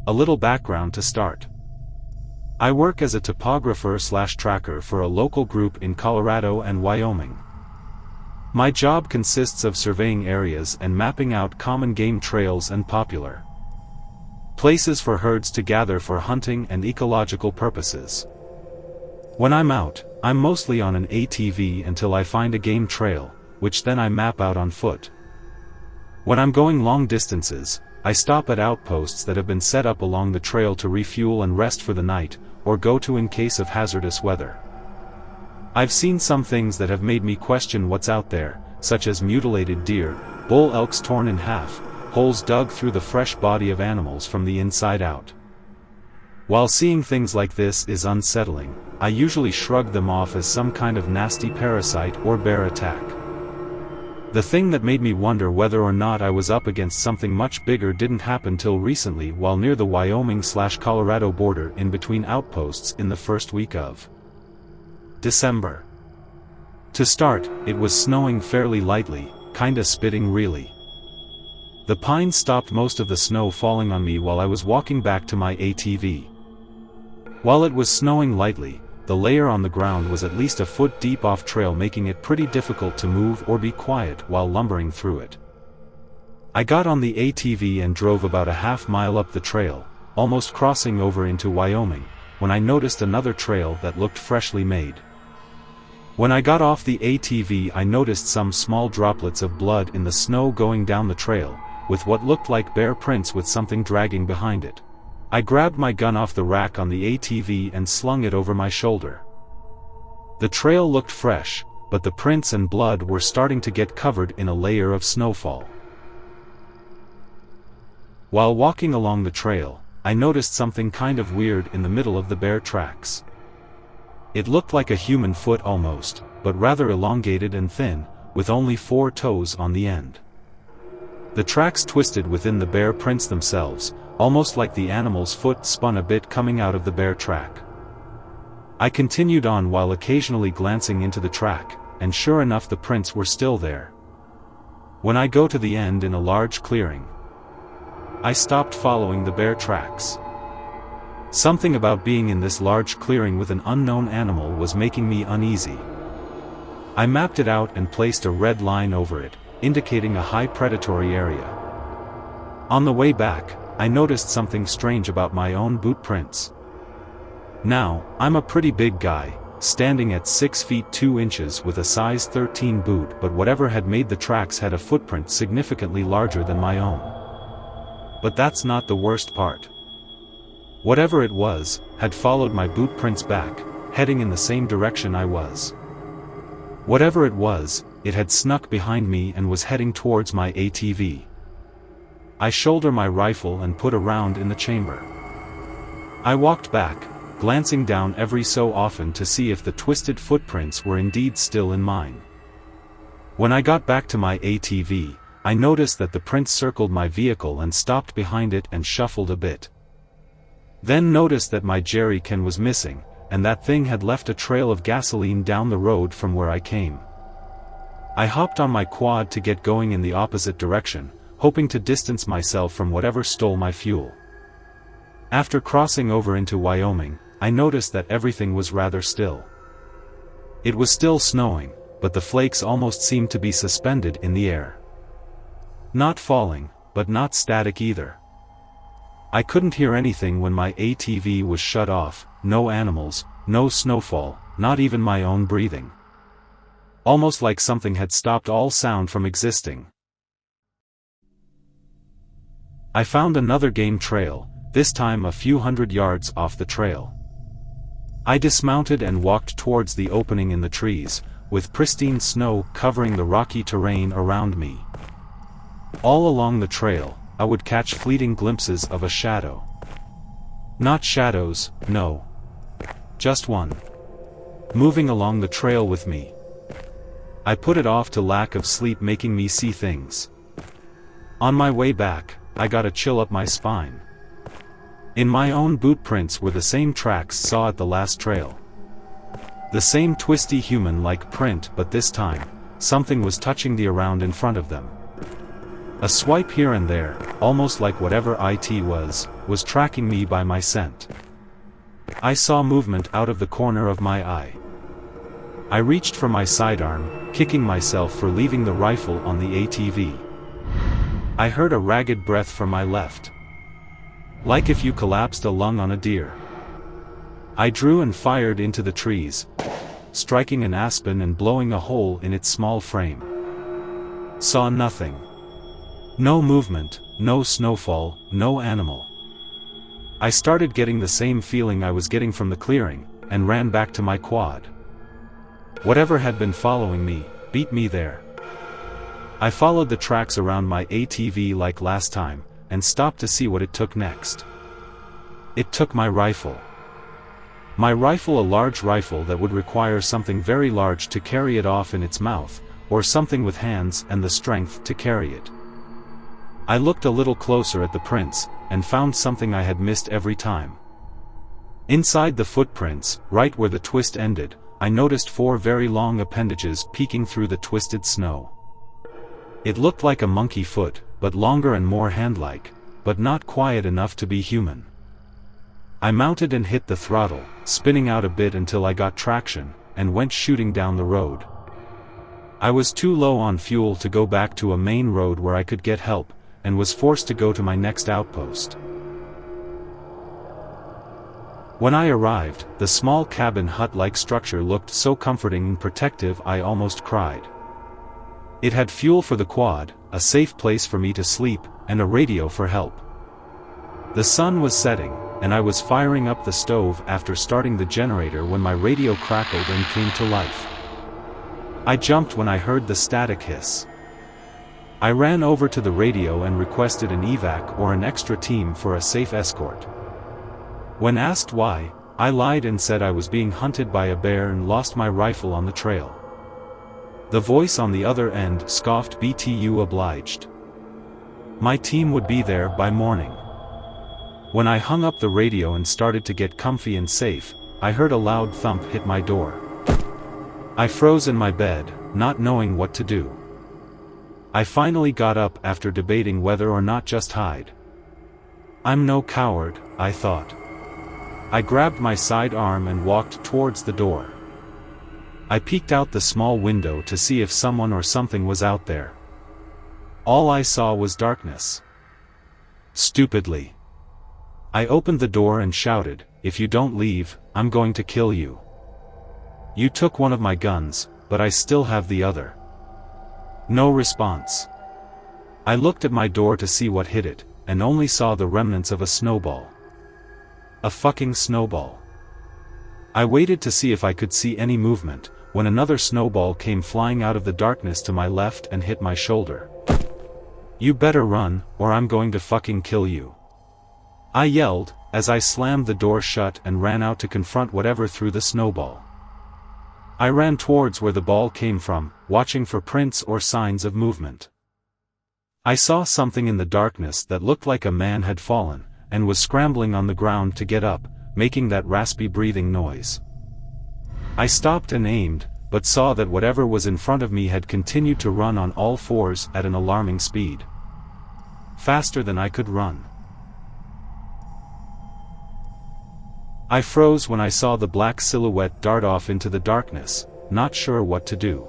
A little background to start. I work as a topographer/tracker for a local group in Colorado and Wyoming. My job consists of surveying areas and mapping out common game trails and popular places for herds to gather for hunting and ecological purposes. When I'm out, I'm mostly on an ATV until I find a game trail, which then I map out on foot. When I'm going long distances, I stop at outposts that have been set up along the trail to refuel and rest for the night, or go to in case of hazardous weather. I've seen some things that have made me question what's out there, such as mutilated deer, bull elks torn in half, holes dug through the fresh body of animals from the inside out. While seeing things like this is unsettling, I usually shrug them off as some kind of nasty parasite or bear attack. The thing that made me wonder whether or not I was up against something much bigger didn't happen till recently while near the Wyoming/Colorado border in between outposts in the first week of December. To start, it was snowing fairly lightly, kinda spitting really. The pines stopped most of the snow falling on me while I was walking back to my ATV. While it was snowing lightly, the layer on the ground was at least a foot deep off trail, making it pretty difficult to move or be quiet while lumbering through it. I got on the ATV and drove about a half-mile up the trail, almost crossing over into Wyoming, when I noticed another trail that looked freshly made. When I got off the ATV, I noticed some small droplets of blood in the snow going down the trail, with what looked like bare prints with something dragging behind it. I grabbed my gun off the rack on the ATV and slung it over my shoulder. The trail looked fresh, but the prints and blood were starting to get covered in a layer of snowfall. While walking along the trail, I noticed something kind of weird in the middle of the bear tracks. It looked like a human foot almost, but rather elongated and thin, with only 4 toes on the end. The tracks twisted within the bear prints themselves, almost like the animal's foot spun a bit coming out of the bear track. I continued on while occasionally glancing into the track, and sure enough the prints were still there. When I go to the end in a large clearing, I stopped following the bear tracks. Something about being in this large clearing with an unknown animal was making me uneasy. I mapped it out and placed a red line over it, indicating a high predatory area. On the way back, I noticed something strange about my own boot prints. Now, I'm a pretty big guy, standing at 6 feet 2 inches with a size 13 boot, but whatever had made the tracks had a footprint significantly larger than my own. But that's not the worst part. Whatever it was, had followed my boot prints back, heading in the same direction I was. Whatever it was, it had snuck behind me and was heading towards my ATV. I shoulder my rifle and put a round in the chamber. I walked back, glancing down every so often to see if the twisted footprints were indeed still in mine. When I got back to my ATV, I noticed that the prints circled my vehicle and stopped behind it and shuffled a bit. Then noticed that my jerry can was missing, and that thing had left a trail of gasoline down the road from where I came. I hopped on my quad to get going in the opposite direction, hoping to distance myself from whatever stole my fuel. After crossing over into Wyoming, I noticed that everything was rather still. It was still snowing, but the flakes almost seemed to be suspended in the air. Not falling, but not static either. I couldn't hear anything when my ATV was shut off, no animals, no snowfall, not even my own breathing. Almost like something had stopped all sound from existing. I found another game trail, this time a few hundred yards off the trail. I dismounted and walked towards the opening in the trees, with pristine snow covering the rocky terrain around me. All along the trail, I would catch fleeting glimpses of a shadow. Not shadows, no. Just one. Moving along the trail with me. I put it off to lack of sleep making me see things. On my way back, I got a chill up my spine. In my own boot prints were the same tracks saw at the last trail. The same twisty human-like print, but this time, something was touching the ground in front of them. A swipe here and there, almost like whatever it was, was tracking me by my scent. I saw movement out of the corner of my eye. I reached for my sidearm, kicking myself for leaving the rifle on the ATV. I heard a ragged breath from my left. Like if you collapsed a lung on a deer. I drew and fired into the trees, striking an aspen and blowing a hole in its small frame. Saw nothing. No movement, no snowfall, no animal. I started getting the same feeling I was getting from the clearing, and ran back to my quad. Whatever had been following me, beat me there. I followed the tracks around my ATV like last time, and stopped to see what it took next. It took my rifle. My rifle, a large rifle that would require something very large to carry it off in its mouth, or something with hands and the strength to carry it. I looked a little closer at the prints, and found something I had missed every time. Inside the footprints, right where the twist ended, I noticed 4 very long appendages peeking through the twisted snow. It looked like a monkey foot, but longer and more hand-like, but not quiet enough to be human. I mounted and hit the throttle, spinning out a bit until I got traction, and went shooting down the road. I was too low on fuel to go back to a main road where I could get help, and was forced to go to my next outpost. When I arrived, the small cabin hut-like structure looked so comforting and protective I almost cried. It had fuel for the quad, a safe place for me to sleep, and a radio for help. The sun was setting, and I was firing up the stove after starting the generator when my radio crackled and came to life. I jumped when I heard the static hiss. I ran over to the radio and requested an evac or an extra team for a safe escort. When asked why, I lied and said I was being hunted by a bear and lost my rifle on the trail. The voice on the other end scoffed, "BTU obliged. My team would be there by morning." When I hung up the radio and started to get comfy and safe, I heard a loud thump hit my door. I froze in my bed, not knowing what to do. I finally got up after debating whether or not just hide. I'm no coward, I thought. I grabbed my sidearm and walked towards the door. I peeked out the small window to see if someone or something was out there. All I saw was darkness. Stupidly, I opened the door and shouted, "If you don't leave, I'm going to kill you. You took one of my guns, but I still have the other." No response. I looked at my door to see what hit it, and only saw the remnants of a snowball. A fucking snowball. I waited to see if I could see any movement, when another snowball came flying out of the darkness to my left and hit my shoulder. "You better run, or I'm going to fucking kill you," I yelled, as I slammed the door shut and ran out to confront whatever threw the snowball. I ran towards where the ball came from, watching for prints or signs of movement. I saw something in the darkness that looked like a man had fallen, and was scrambling on the ground to get up, making that raspy breathing noise. I stopped and aimed, but saw that whatever was in front of me had continued to run on all fours at an alarming speed. Faster than I could run. I froze when I saw the black silhouette dart off into the darkness, not sure what to do.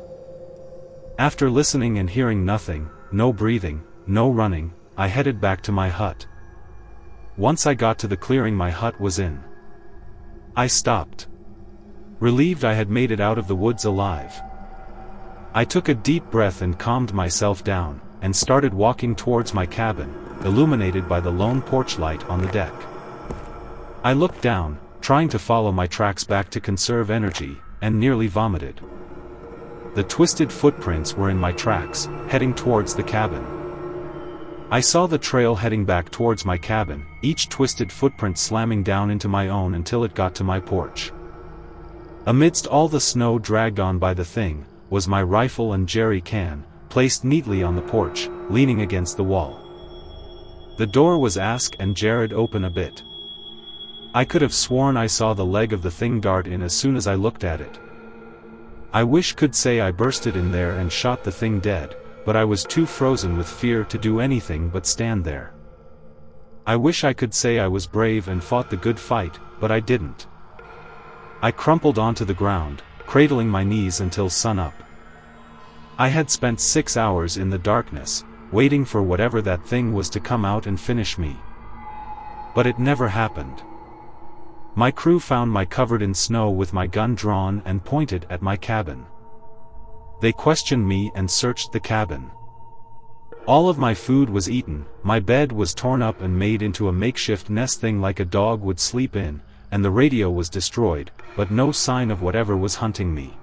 After listening and hearing nothing, no breathing, no running, I headed back to my hut. Once I got to the clearing my hut was in, I stopped. Relieved I had made it out of the woods alive. I took a deep breath and calmed myself down, and started walking towards my cabin, illuminated by the lone porch light on the deck. I looked down, trying to follow my tracks back to conserve energy, and nearly vomited. The twisted footprints were in my tracks, heading towards the cabin. I saw the trail heading back towards my cabin, each twisted footprint slamming down into my own until it got to my porch. Amidst all the snow dragged on by the thing, was my rifle and jerry can, placed neatly on the porch, leaning against the wall. The door was ask and jarred open a bit. I could have sworn I saw the leg of the thing dart in as soon as I looked at it. I wish could say I bursted in there and shot the thing dead, but I was too frozen with fear to do anything but stand there. I wish I could say I was brave and fought the good fight, but I didn't. I crumpled onto the ground, cradling my knees until sunup. I had spent 6 hours in the darkness, waiting for whatever that thing was to come out and finish me. But it never happened. My crew found me covered in snow with my gun drawn and pointed at my cabin. They questioned me and searched the cabin. All of my food was eaten, my bed was torn up and made into a makeshift nest thing like a dog would sleep in, and the radio was destroyed, but no sign of whatever was hunting me.